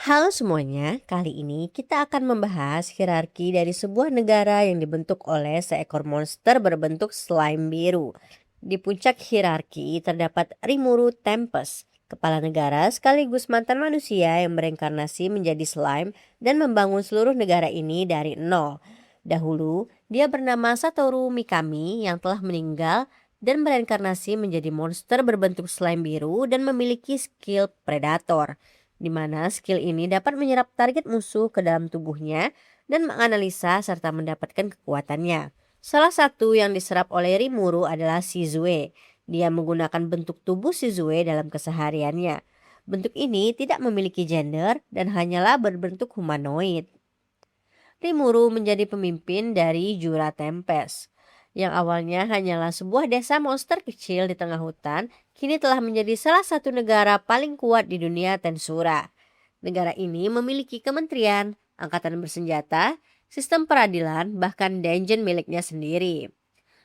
Halo semuanya, kali ini kita akan membahas hierarki dari sebuah negara yang dibentuk oleh seekor monster berbentuk slime biru. Di puncak hierarki terdapat Rimuru Tempest, kepala negara sekaligus mantan manusia yang bereinkarnasi menjadi slime dan membangun seluruh negara ini dari nol. Dahulu, dia bernama Satoru Mikami yang telah meninggal dan bereinkarnasi menjadi monster berbentuk slime biru dan memiliki skill predator di mana skill ini dapat menyerap target musuh ke dalam tubuhnya dan menganalisa serta mendapatkan kekuatannya. Salah satu yang diserap oleh Rimuru adalah Shizue. Dia menggunakan bentuk tubuh Shizue dalam kesehariannya. Bentuk ini tidak memiliki gender dan hanyalah berbentuk humanoid. Rimuru menjadi pemimpin dari Jura Tempest. Yang awalnya hanyalah sebuah desa monster kecil di tengah hutan, kini telah menjadi salah satu negara paling kuat di dunia Tensura. Negara ini memiliki kementerian, angkatan bersenjata, sistem peradilan, bahkan dungeon miliknya sendiri.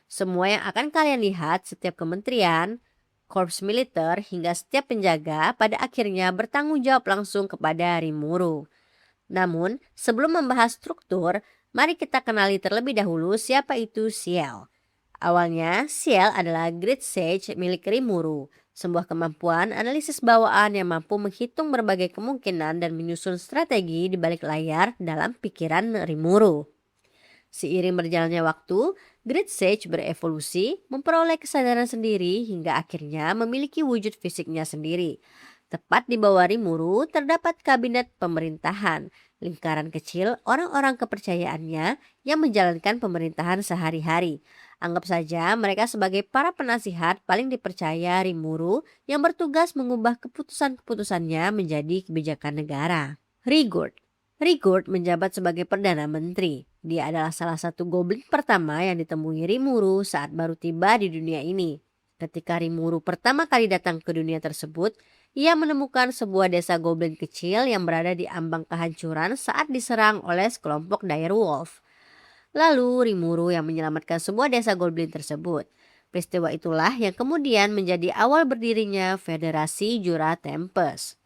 Semua yang akan kalian lihat, setiap kementerian, korps militer, hingga setiap penjaga pada akhirnya bertanggung jawab langsung kepada Rimuru. Namun, sebelum membahas struktur, mari kita kenali terlebih dahulu siapa itu Ciel. Awalnya, Ciel adalah Great Sage milik Rimuru, sebuah kemampuan analisis bawaan yang mampu menghitung berbagai kemungkinan dan menyusun strategi di balik layar dalam pikiran Rimuru. Seiring berjalannya waktu, Great Sage berevolusi, memperoleh kesadaran sendiri hingga akhirnya memiliki wujud fisiknya sendiri. Tepat di bawah Rimuru terdapat kabinet pemerintahan, lingkaran kecil orang-orang kepercayaannya yang menjalankan pemerintahan sehari-hari. Anggap saja mereka sebagai para penasihat paling dipercaya Rimuru yang bertugas mengubah keputusan-keputusannya menjadi kebijakan negara. Rigurd Rigurd menjabat sebagai Perdana Menteri. Dia adalah salah satu goblin pertama yang ditemui Rimuru saat baru tiba di dunia ini. Ketika Rimuru pertama kali datang ke dunia tersebut, ia menemukan sebuah desa goblin kecil yang berada di ambang kehancuran saat diserang oleh sekelompok direwolf. Lalu Rimuru yang menyelamatkan sebuah desa goblin tersebut. Peristiwa itulah yang kemudian menjadi awal berdirinya Federasi Jura Tempest.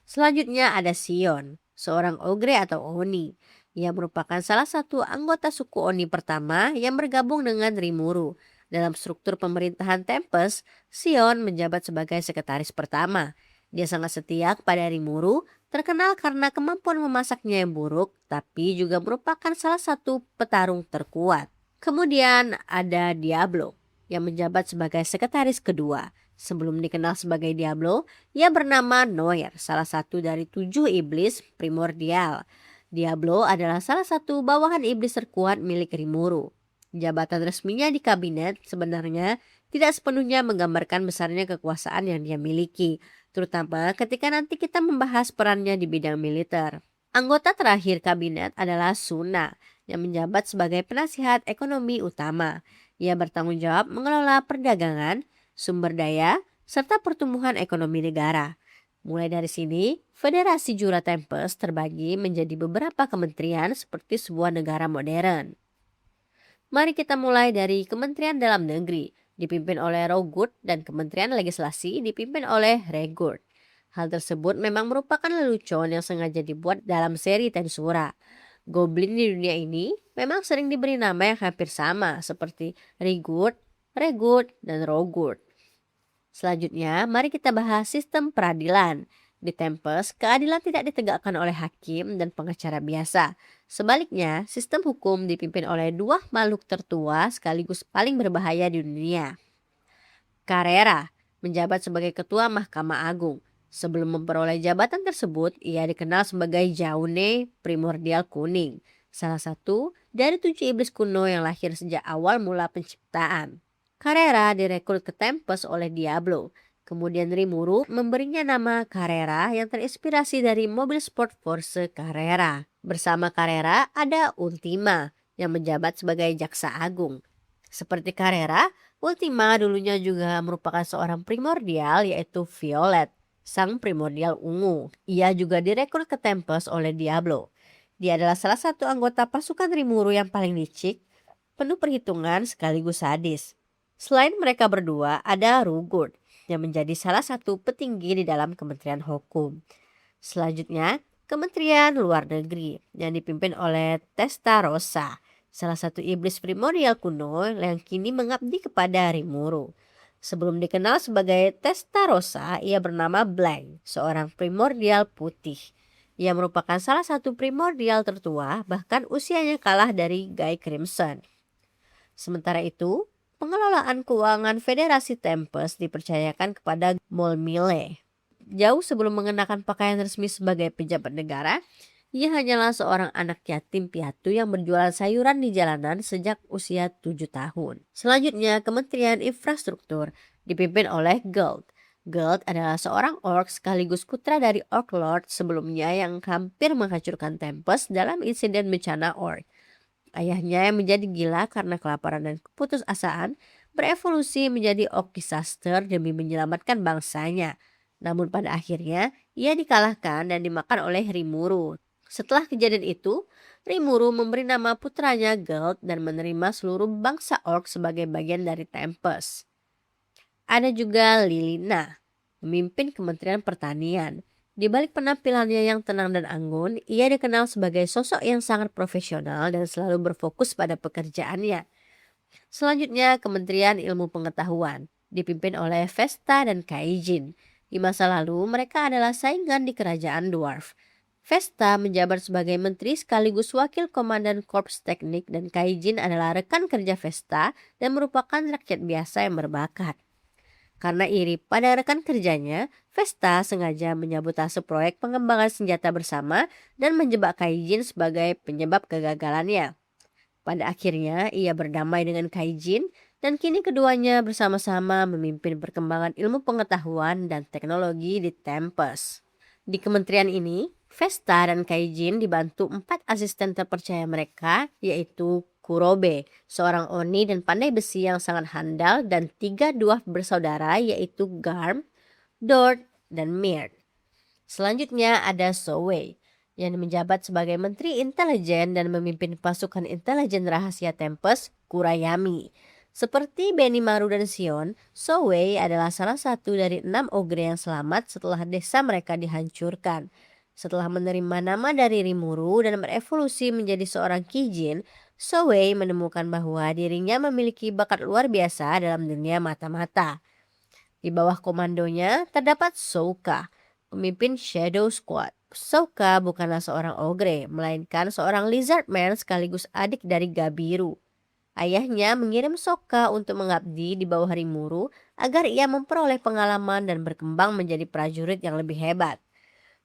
Selanjutnya ada Sion, seorang ogre atau Oni. Ia merupakan salah satu anggota suku Oni pertama yang bergabung dengan Rimuru. Dalam struktur pemerintahan Tempest, Sion menjabat sebagai sekretaris pertama. Dia sangat setia kepada Rimuru, terkenal karena kemampuan memasaknya yang buruk, tapi juga merupakan salah satu petarung terkuat. Kemudian ada Diablo, yang menjabat sebagai sekretaris kedua. Sebelum dikenal sebagai Diablo, ia bernama Noir, salah satu dari 7 iblis primordial. Diablo adalah salah satu bawahan iblis terkuat milik Rimuru. Jabatan resminya di kabinet sebenarnya tidak sepenuhnya menggambarkan besarnya kekuasaan yang dia miliki, terutama ketika nanti kita membahas perannya di bidang militer. Anggota terakhir kabinet adalah Suna, yang menjabat sebagai penasihat ekonomi utama. Ia bertanggung jawab mengelola perdagangan, sumber daya, serta pertumbuhan ekonomi negara. Mulai dari sini, Federasi Jura Tempest terbagi menjadi beberapa kementerian seperti sebuah negara modern. Mari kita mulai dari Kementerian Dalam Negeri, dipimpin oleh Rogurt, dan Kementerian Legislasi dipimpin oleh Regurt. Hal tersebut memang merupakan lelucon yang sengaja dibuat dalam seri Tensura. Goblin di dunia ini memang sering diberi nama yang hampir sama seperti Rigurt, Regurt, dan Rogurt. Selanjutnya, mari kita bahas sistem peradilan. Di Tempest, keadilan tidak ditegakkan oleh hakim dan pengacara biasa. Sebaliknya, sistem hukum dipimpin oleh dua makhluk tertua sekaligus paling berbahaya di dunia. Carrera menjabat sebagai ketua Mahkamah Agung. Sebelum memperoleh jabatan tersebut, ia dikenal sebagai Jaune Primordial Kuning, salah satu dari 7 iblis kuno yang lahir sejak awal mula penciptaan. Carrera direkrut ke Tempest oleh Diablo. Kemudian Rimuru memberinya nama Carrera yang terinspirasi dari mobil sport Force Carrera. Bersama Carrera ada Ultima yang menjabat sebagai Jaksa Agung. Seperti Carrera, Ultima dulunya juga merupakan seorang primordial yaitu Violet, sang primordial ungu. Ia juga direkrut ke Tempest oleh Diablo. Dia adalah salah satu anggota pasukan Rimuru yang paling licik, penuh perhitungan sekaligus sadis. Selain mereka berdua, ada Rugurt yang menjadi salah satu petinggi di dalam Kementerian Hukum. Selanjutnya, Kementerian Luar Negeri yang dipimpin oleh Testarossa, salah satu iblis primordial kuno yang kini mengabdi kepada Rimuru. Sebelum dikenal sebagai Testarossa, ia bernama Blank, seorang primordial putih. Ia merupakan salah satu primordial tertua, bahkan usianya kalah dari Guy Crimson. Sementara itu, pengelolaan keuangan Federasi Tempest dipercayakan kepada Molmile. Jauh sebelum mengenakan pakaian resmi sebagai pejabat negara, ia hanyalah seorang anak yatim piatu yang berjualan sayuran di jalanan sejak usia 7 tahun. Selanjutnya, Kementerian Infrastruktur dipimpin oleh Geld. Geld adalah seorang orc sekaligus putra dari Orc Lord sebelumnya yang hampir menghancurkan Tempest dalam insiden bencana orc. Ayahnya yang menjadi gila karena kelaparan dan keputusasaan berevolusi menjadi Orc Disaster demi menyelamatkan bangsanya. Namun pada akhirnya ia dikalahkan dan dimakan oleh Rimuru. Setelah kejadian itu, Rimuru memberi nama putranya Geld dan menerima seluruh bangsa Orc sebagai bagian dari Tempest. Ada juga Lilina, memimpin Kementerian Pertanian. Di balik penampilannya yang tenang dan anggun, ia dikenal sebagai sosok yang sangat profesional dan selalu berfokus pada pekerjaannya. Selanjutnya, Kementerian Ilmu Pengetahuan, dipimpin oleh Vesta dan Kaijin. Di masa lalu, mereka adalah saingan di kerajaan Dwarf. Vesta menjabat sebagai menteri sekaligus wakil komandan Korps Teknik dan Kaijin adalah rekan kerja Vesta dan merupakan rakyat biasa yang berbakat. Karena iri pada rekan kerjanya, Vesta sengaja menyabotase proyek pengembangan senjata bersama dan menjebak Kaijin sebagai penyebab kegagalannya. Pada akhirnya, ia berdamai dengan Kaijin dan kini keduanya bersama-sama memimpin perkembangan ilmu pengetahuan dan teknologi di Tempest. Di kementerian ini, Vesta dan Kaijin dibantu 4 asisten terpercaya mereka, yaitu Kurobe, seorang Oni dan pandai besi yang sangat handal, dan 3 dwarf bersaudara yaitu Garm, Dort, dan Mird. Selanjutnya ada Sowe yang menjabat sebagai Menteri Intelijen dan memimpin pasukan intelijen rahasia Tempest, Kurayami. Seperti Benimaru dan Sion, Sowe adalah salah satu dari 6 ogre yang selamat setelah desa mereka dihancurkan. Setelah menerima nama dari Rimuru dan berevolusi menjadi seorang Kijin, Sowe menemukan bahwa dirinya memiliki bakat luar biasa dalam dunia mata-mata. Di bawah komandonya terdapat Souka, pemimpin Shadow Squad. Souka bukanlah seorang ogre, melainkan seorang lizardman sekaligus adik dari Gabiru. Ayahnya mengirim Sokka untuk mengabdi di bawah Rimuru agar ia memperoleh pengalaman dan berkembang menjadi prajurit yang lebih hebat.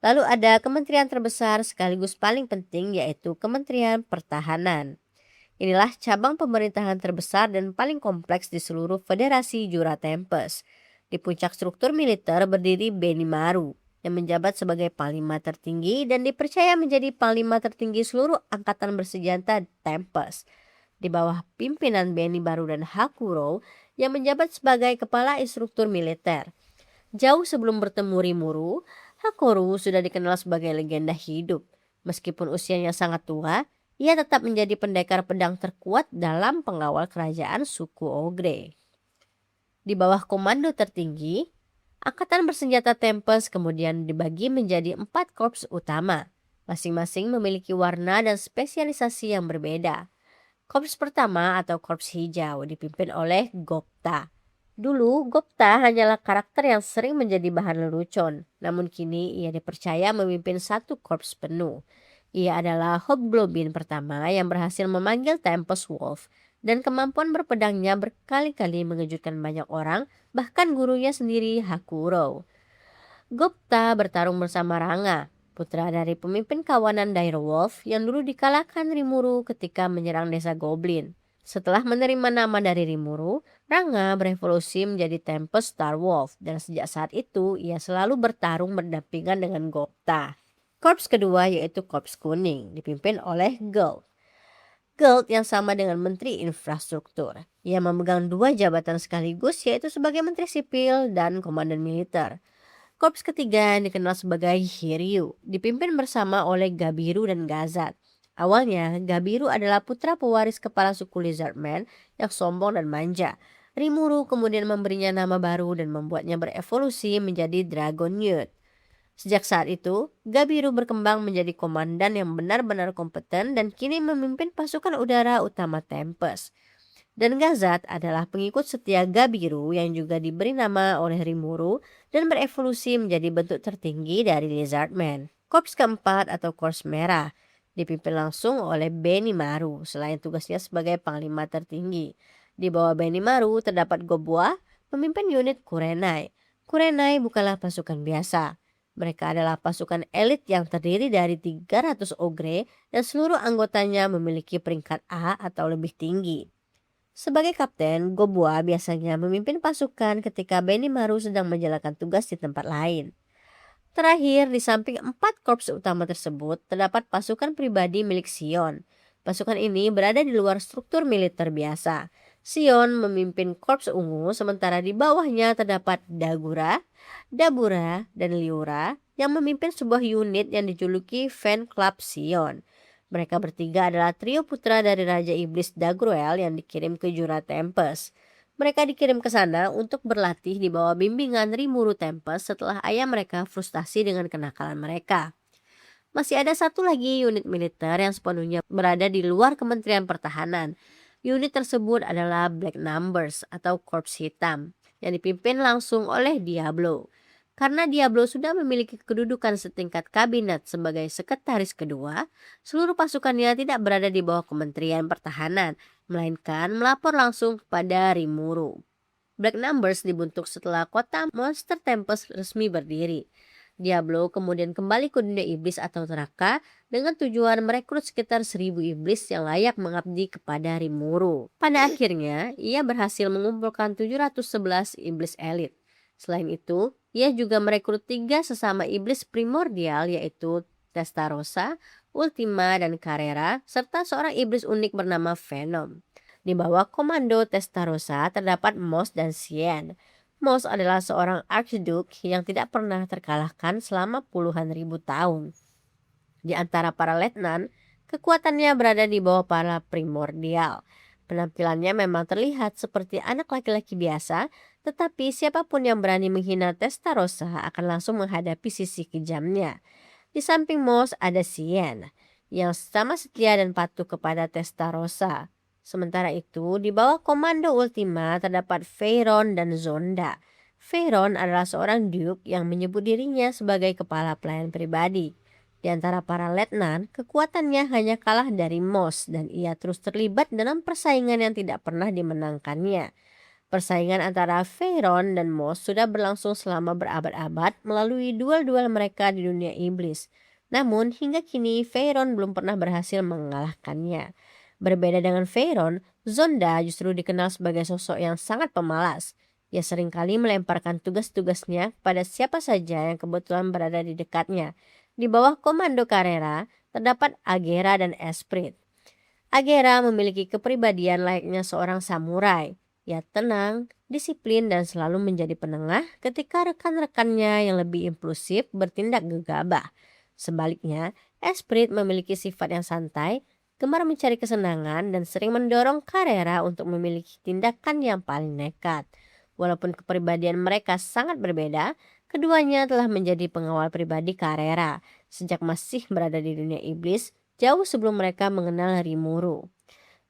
Lalu ada kementerian terbesar sekaligus paling penting, yaitu Kementerian Pertahanan. Inilah cabang pemerintahan terbesar dan paling kompleks di seluruh Federasi Jura Tempest. Di puncak struktur militer berdiri Benimaru yang menjabat sebagai panglima tertinggi dan dipercaya menjadi panglima tertinggi seluruh angkatan bersenjata Tempest. Di bawah pimpinan Benimaru dan Hakuro yang menjabat sebagai kepala instruktur militer. Jauh sebelum bertemu Rimuru, Hakuro sudah dikenal sebagai legenda hidup. Meskipun usianya sangat tua, ia tetap menjadi pendekar pedang terkuat dalam pengawal kerajaan suku Ogre. Di bawah komando tertinggi, angkatan bersenjata Tempest kemudian dibagi menjadi 4 korps utama. Masing-masing memiliki warna dan spesialisasi yang berbeda. Korps pertama atau korps hijau dipimpin oleh Gopta. Dulu, Gopta hanyalah karakter yang sering menjadi bahan lelucon, namun kini ia dipercaya memimpin satu korps penuh. Ia adalah Hobgoblin pertama yang berhasil memanggil Tempest Wolf, dan kemampuan berpedangnya berkali-kali mengejutkan banyak orang, bahkan gurunya sendiri Hakuro. Gopta bertarung bersama Ranga, putra dari pemimpin kawanan Direwolf yang dulu dikalahkan Rimuru ketika menyerang desa Goblin. Setelah menerima nama dari Rimuru, Ranga berevolusi menjadi Tempest Starwolf dan sejak saat itu ia selalu bertarung berdampingan dengan Gopta. Korps kedua yaitu Korps Kuning, dipimpin oleh Geld. Geld yang sama dengan Menteri Infrastruktur. Ia memegang 2 jabatan sekaligus, yaitu sebagai Menteri Sipil dan Komandan Militer. Korps ketiga yang dikenal sebagai Hiryu, dipimpin bersama oleh Gabiru dan Gazat. Awalnya, Gabiru adalah putra pewaris kepala suku Lizardman yang sombong dan manja. Rimuru kemudian memberinya nama baru dan membuatnya berevolusi menjadi Dragon Youth. Sejak saat itu, Gabiru berkembang menjadi komandan yang benar-benar kompeten dan kini memimpin pasukan udara utama Tempest. Dan Gazat adalah pengikut setia Gabiru yang juga diberi nama oleh Rimuru dan berevolusi menjadi bentuk tertinggi dari Lizardman. Korps keempat atau Korps Merah dipimpin langsung oleh Benimaru selain tugasnya sebagai panglima tertinggi. Di bawah Benimaru terdapat Gobua, pemimpin unit Kurenai. Kurenai bukanlah pasukan biasa. Mereka adalah pasukan elit yang terdiri dari 300 ogre dan seluruh anggotanya memiliki peringkat A atau lebih tinggi. Sebagai kapten, Gobua biasanya memimpin pasukan ketika Benimaru sedang menjalankan tugas di tempat lain. Terakhir, di samping 4 korps utama tersebut, terdapat pasukan pribadi milik Sion. Pasukan ini berada di luar struktur militer biasa. Sion memimpin korps ungu, sementara di bawahnya terdapat Dagura, Dabura, dan Liura yang memimpin sebuah unit yang dijuluki Fan Club Sion. Mereka bertiga adalah trio putra dari Raja Iblis Dagruel yang dikirim ke Jura Tempest. Mereka dikirim ke sana untuk berlatih di bawah bimbingan Rimuru Tempest setelah ayah mereka frustasi dengan kenakalan mereka. Masih ada satu lagi unit militer yang sepenuhnya berada di luar Kementerian Pertahanan. Unit tersebut adalah Black Numbers atau Korps Hitam yang dipimpin langsung oleh Diablo. Karena Diablo sudah memiliki kedudukan setingkat kabinet sebagai sekretaris kedua, seluruh pasukannya tidak berada di bawah Kementerian Pertahanan, melainkan melapor langsung kepada Rimuru. Black Numbers dibentuk setelah kota Monster Tempest resmi berdiri. Diablo kemudian kembali ke dunia iblis atau neraka dengan tujuan merekrut sekitar 1000 iblis yang layak mengabdi kepada Rimuru. Pada akhirnya, ia berhasil mengumpulkan 711 iblis elit. Selain itu, ia juga merekrut 3 sesama iblis primordial yaitu Testarossa, Ultima, dan Carrera, serta seorang iblis unik bernama Venom. Di bawah komando Testarossa terdapat Moss dan Cien. Moss adalah seorang Archduke yang tidak pernah terkalahkan selama puluhan ribu tahun. Di antara para letnan, kekuatannya berada di bawah para primordial. Penampilannya memang terlihat seperti anak laki-laki biasa, tetapi siapapun yang berani menghina Testarossa akan langsung menghadapi sisi kejamnya. Di samping Moss ada Cien, yang sama setia dan patuh kepada Testarossa. Sementara itu, di bawah komando Ultima terdapat Veyron dan Zonda. Veyron adalah seorang duke yang menyebut dirinya sebagai kepala pelayan pribadi. Di antara para letnan, kekuatannya hanya kalah dari Moss dan ia terus terlibat dalam persaingan yang tidak pernah dimenangkannya. Persaingan antara Veyron dan Moss sudah berlangsung selama berabad-abad melalui duel-duel mereka di dunia iblis. Namun hingga kini Veyron belum pernah berhasil mengalahkannya. Berbeda dengan Veyron, Zonda justru dikenal sebagai sosok yang sangat pemalas. Ia seringkali melemparkan tugas-tugasnya pada siapa saja yang kebetulan berada di dekatnya. Di bawah komando Carrera, terdapat Agera dan Esprit. Agera memiliki kepribadian layaknya seorang samurai. Ia tenang, disiplin, dan selalu menjadi penengah ketika rekan-rekannya yang lebih impulsif bertindak gegabah. Sebaliknya, Esprit memiliki sifat yang santai, gemar mencari kesenangan, dan sering mendorong Carrera untuk memiliki tindakan yang paling nekat. Walaupun kepribadian mereka sangat berbeda, keduanya telah menjadi pengawal pribadi Carrera sejak masih berada di dunia iblis, jauh sebelum mereka mengenal Rimuru.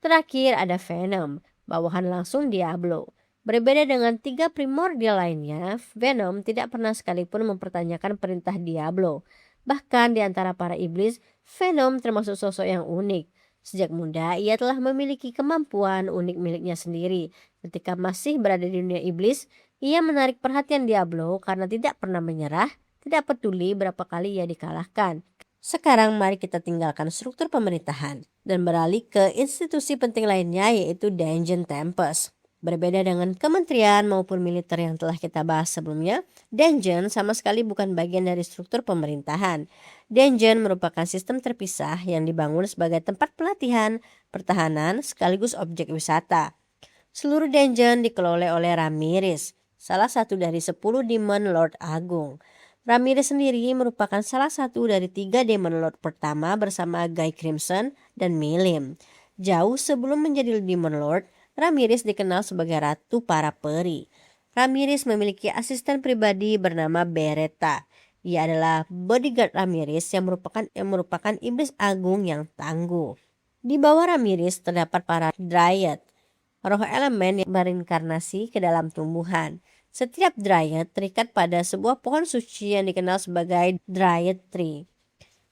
Terakhir ada Venom, bawahan langsung Diablo. Berbeda dengan 3 primordial lainnya, Venom tidak pernah sekalipun mempertanyakan perintah Diablo. Bahkan di antara para iblis, Venom termasuk sosok yang unik. Sejak muda, ia telah memiliki kemampuan unik miliknya sendiri. Ketika masih berada di dunia iblis, ia menarik perhatian Diablo karena tidak pernah menyerah, tidak peduli berapa kali ia dikalahkan. Sekarang mari kita tinggalkan struktur pemerintahan dan beralih ke institusi penting lainnya yaitu Dungeon Tempest. Berbeda dengan kementerian maupun militer yang telah kita bahas sebelumnya, Dungeon sama sekali bukan bagian dari struktur pemerintahan. Dungeon merupakan sistem terpisah yang dibangun sebagai tempat pelatihan, pertahanan, sekaligus objek wisata. Seluruh dungeon dikelola oleh Ramirez, salah satu dari 10 Demon Lord Agung. Ramirez sendiri merupakan salah satu dari 3 Demon Lord pertama bersama Guy Crimson dan Milim. Jauh sebelum menjadi Demon Lord, Ramirez dikenal sebagai ratu para peri. Ramirez memiliki asisten pribadi bernama Beretta. Ia adalah bodyguard Ramirez yang merupakan iblis agung yang tangguh. Di bawah Ramirez terdapat para Dryad, roh elemen yang berinkarnasi ke dalam tumbuhan. Setiap Dryad terikat pada sebuah pohon suci yang dikenal sebagai Dryad Tree.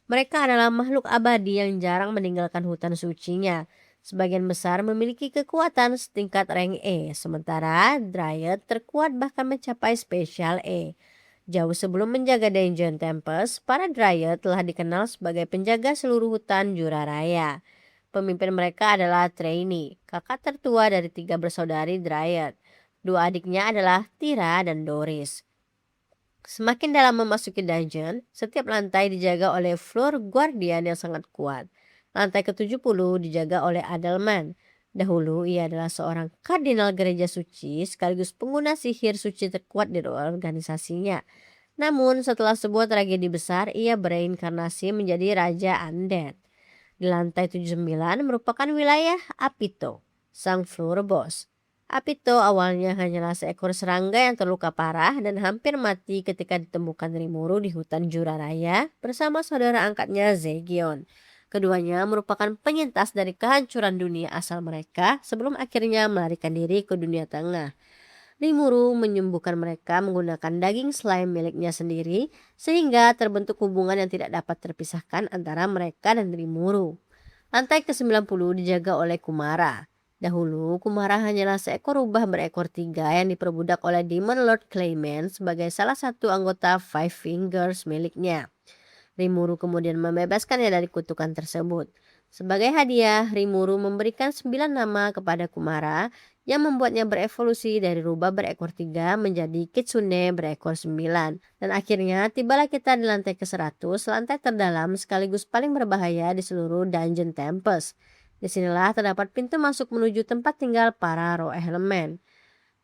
Mereka adalah makhluk abadi yang jarang meninggalkan hutan sucinya. Sebagian besar memiliki kekuatan setingkat rank E, sementara Dryad terkuat bahkan mencapai spesial E. Jauh sebelum menjaga Dungeon Tempest, para Dryad telah dikenal sebagai penjaga seluruh hutan Juraraya. Pemimpin mereka adalah Traini, kakak tertua dari 3 bersaudari Dryad. Dua adiknya adalah Tira dan Doris. Semakin dalam memasuki dungeon, setiap lantai dijaga oleh floor guardian yang sangat kuat. Lantai ke-70 dijaga oleh Adelman. Dahulu ia adalah seorang kardinal gereja suci sekaligus pengguna sihir suci terkuat di organisasinya. Namun setelah sebuah tragedi besar, ia bereinkarnasi menjadi Raja Undead. Di lantai 79 merupakan wilayah Apito, sang floor boss. Apito awalnya hanyalah seekor serangga yang terluka parah dan hampir mati ketika ditemukan Rimuru di hutan Juraraya bersama saudara angkatnya Zegion. Keduanya merupakan penyintas dari kehancuran dunia asal mereka sebelum akhirnya melarikan diri ke dunia tengah. Rimuru menyembuhkan mereka menggunakan daging slime miliknya sendiri sehingga terbentuk hubungan yang tidak dapat terpisahkan antara mereka dan Rimuru. Lantai ke-90 dijaga oleh Kumara. Dahulu, Kumara hanyalah seekor rubah berekor 3 yang diperbudak oleh Demon Lord Clayman sebagai salah satu anggota Five Fingers miliknya. Rimuru kemudian membebaskannya dari kutukan tersebut. Sebagai hadiah, Rimuru memberikan 9 nama kepada Kumara yang membuatnya berevolusi dari rubah berekor 3 menjadi Kitsune berekor 9. Dan akhirnya tibalah kita di lantai ke-100, lantai terdalam sekaligus paling berbahaya di seluruh Dungeon Tempest. Disinilah terdapat pintu masuk menuju tempat tinggal para roh elemen.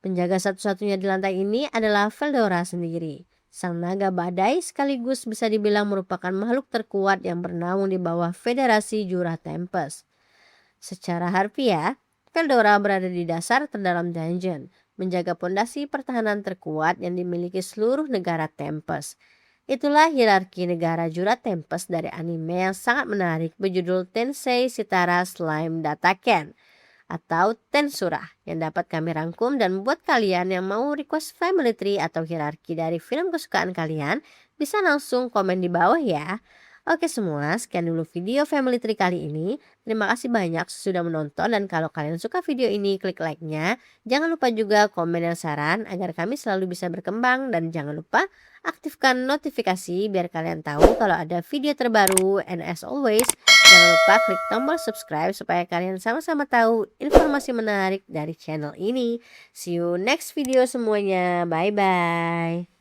Penjaga satu-satunya di lantai ini adalah Veldora sendiri. Sang naga badai sekaligus bisa dibilang merupakan makhluk terkuat yang bernaung di bawah Federasi Jurah Tempest. Secara harfiah, Veldora berada di dasar terdalam dungeon, menjaga pondasi pertahanan terkuat yang dimiliki seluruh negara Tempest. Itulah hierarki negara Jura Tempest dari anime yang sangat menarik berjudul Tensei Shitara Slime Dataken atau Tensura yang dapat kami rangkum, dan buat kalian yang mau request family tree atau hierarki dari film kesukaan kalian bisa langsung komen di bawah ya. Oke semua, sekian dulu video family tree kali ini. Terima kasih banyak sudah menonton, dan kalau kalian suka video ini klik like-nya. Jangan lupa juga komen dan saran agar kami selalu bisa berkembang, dan jangan lupa aktifkan notifikasi biar kalian tahu kalau ada video terbaru. And as always, jangan lupa klik tombol subscribe supaya kalian sama-sama tahu informasi menarik dari channel ini. See you next video semuanya. Bye-bye.